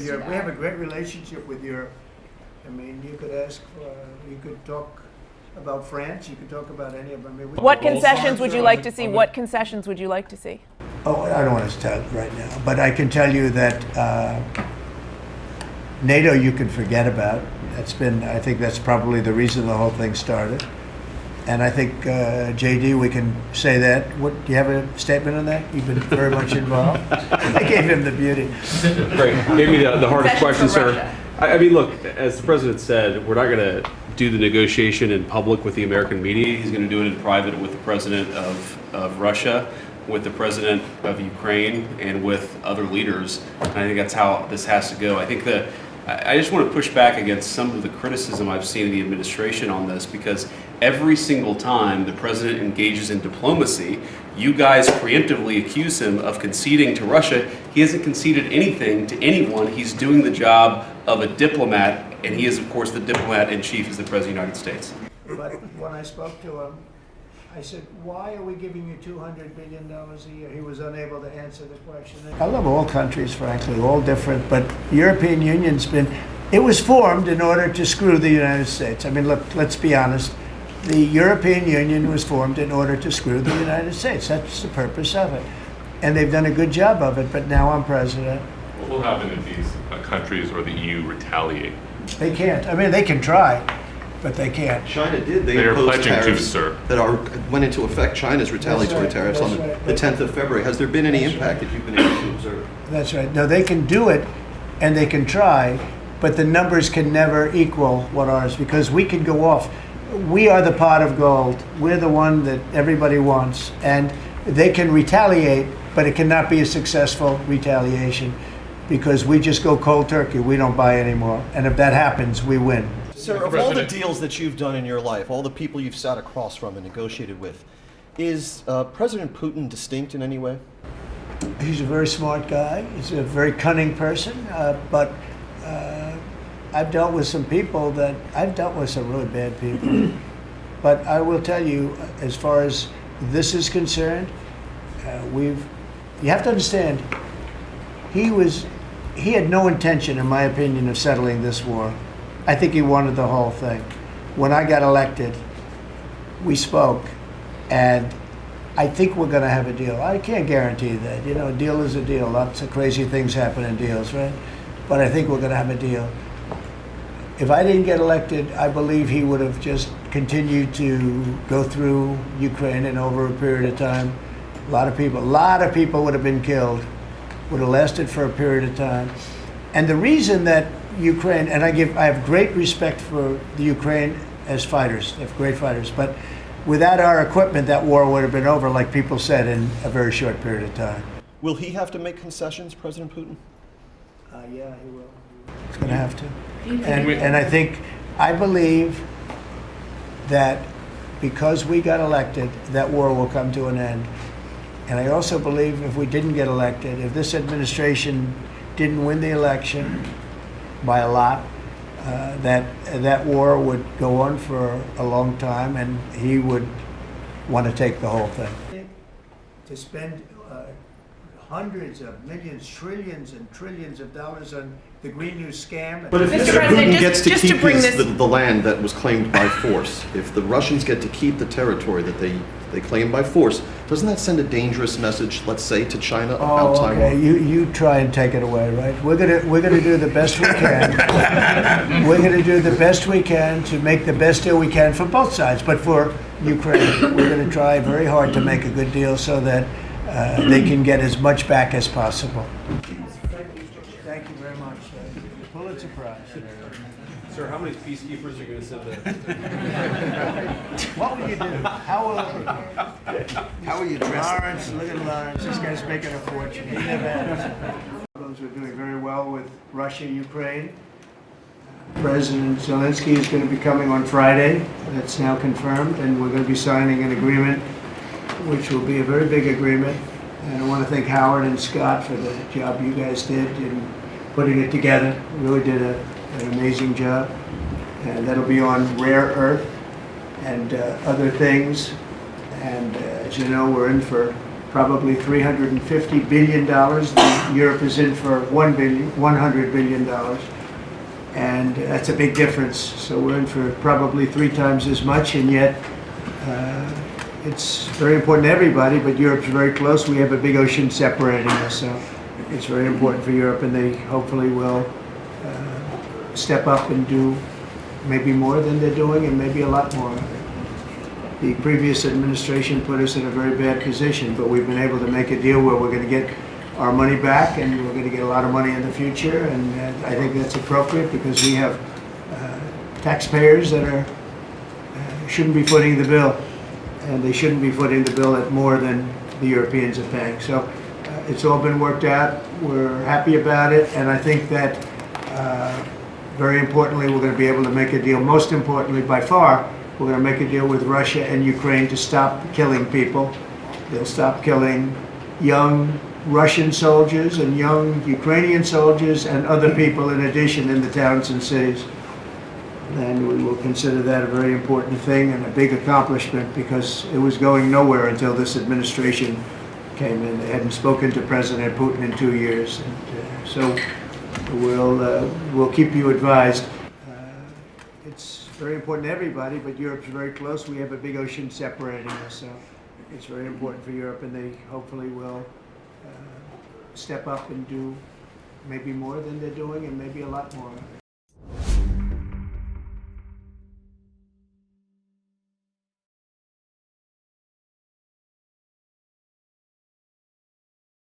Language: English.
Europe. We have a great relationship with Europe. I mean, you could ask, you could talk about France, you could talk about any of them. I mean, What concessions would you like to see? What concessions would you like to see? Oh, I don't want to tell right now, but I can tell you that NATO you can forget about. I think that's probably the reason the whole thing started. And I think, JD, we can say that. Do you have a statement on that? You've been very much involved. I gave him the beauty. Great. Gave me the hardest question, sir. I mean, look, as the president said, we're not going to do the negotiation in public with the American media. He's going to do it in private with the president of Russia, with the president of Ukraine, and with other leaders. And I think that's how this has to go. I think that I just want to push back against some of the criticism I've seen in the administration on this, because every single time the president engages in diplomacy, you guys preemptively accuse him of conceding to Russia. He hasn't conceded anything to anyone. He's doing the job of a diplomat, and he is, of course, the diplomat in chief as the President of the United States. But when I spoke to him, I said, why are we giving you $200 billion a year? He was unable to answer the question. I love all countries, frankly, all different, but the European Union's it was formed in order to screw the United States. I mean, look, let's be honest. The European Union was formed in order to screw the United States. That's the purpose of it. And they've done a good job of it, but now I'm president. What will happen if these countries or the EU retaliate? They can't. I mean, they can try, but they can't. China did. They are imposed pledging to, tariffs sir. that went into effect. China's retaliatory tariffs on the 10th of February. Has there been any impact that you've been able to observe? That's right. No, they can do it, and they can try, but the numbers can never equal what ours, because we can go off. We are the pot of gold. We're the one that everybody wants, and they can retaliate, but it cannot be a successful retaliation, because we just go cold turkey. We don't buy anymore, and if that happens, we win. Sir, of all the deals that you've done in your life, all the people you've sat across from and negotiated with, is President Putin distinct in any way? He's a very smart guy. He's a very cunning person, but I've dealt with some people I've dealt with some really bad people. But I will tell you, as far as this is concerned, you have to understand, he had no intention, in my opinion, of settling this war. I think he wanted the whole thing. When I got elected, we spoke, and I think we're going to have a deal. I can't guarantee that. You know, a deal is a deal. Lots of crazy things happen in deals, right? But I think we're going to have a deal. If I didn't get elected, I believe he would have just continued to go through Ukraine, and over a period of time, a lot of people would have been killed, would have lasted for a period of time. And the reason that Ukraine, and I have great respect for the Ukraine as fighters, they have great fighters, but without our equipment, that war would have been over, like people said, in a very short period of time. Will he have to make concessions, President Putin? Yeah, he will. He's going to have to. And I believe that because we got elected, that war will come to an end. And I also believe if we didn't get elected, if this administration didn't win the election by a lot, that war would go on for a long time, and he would want to take the whole thing. To spend hundreds of millions, trillions and trillions of dollars on the Green New scam. But if Mr. Putin gets to keep the land that was claimed by force, if the Russians get to keep the territory that they claim by force, doesn't that send a dangerous message, let's say, to China about Taiwan? Okay. You try and take it away, right? We're gonna do the best we can. We're gonna do the best we can to make the best deal we can for both sides. But for Ukraine, we're gonna try very hard to make a good deal so that they can get as much back as possible. Thank you very much. Pulitzer Prize. Sir, how many peacekeepers are you going to send there? What will you do? How will you dress? Lawrence, look at Lawrence. This guy's making a fortune. He never has. We're doing very well with Russia, Ukraine. President Zelenskyy is going to be coming on Friday. That's now confirmed, and we're going to be signing an agreement, which will be a very big agreement. And I want to thank Howard and Scott for the job you guys did in putting it together. You really did an amazing job. And that'll be on rare earth and other things. And as you know, we're in for probably $350 billion. Europe is in for $100 billion. And that's a big difference. So we're in for probably 3 times as much, and yet it's very important to everybody, but Europe's very close. We have a big ocean separating us, so it's very important for Europe, and they hopefully will step up and do maybe more than they're doing, and maybe a lot more. The previous administration put us in a very bad position, but we've been able to make a deal where we're going to get our money back, and we're going to get a lot of money in the future, and I think that's appropriate because we have taxpayers that shouldn't be footing the bill, and they shouldn't be footing the bill at more than the Europeans are paying. So it's all been worked out. We're happy about it, and I think that very importantly, we're going to be able to make a deal. Most importantly, by far, we're going to make a deal with Russia and Ukraine to stop killing people. They'll stop killing young Russian soldiers and young Ukrainian soldiers and other people in addition in the towns and cities. And we will consider that a very important thing and a big accomplishment because it was going nowhere until this administration came in. They hadn't spoken to President Putin in 2 years. And, so we'll keep you advised. It's very important to everybody, but Europe's very close. We have a big ocean separating us, so it's very important for Europe, and they hopefully will step up and do maybe more than they're doing, and maybe a lot more.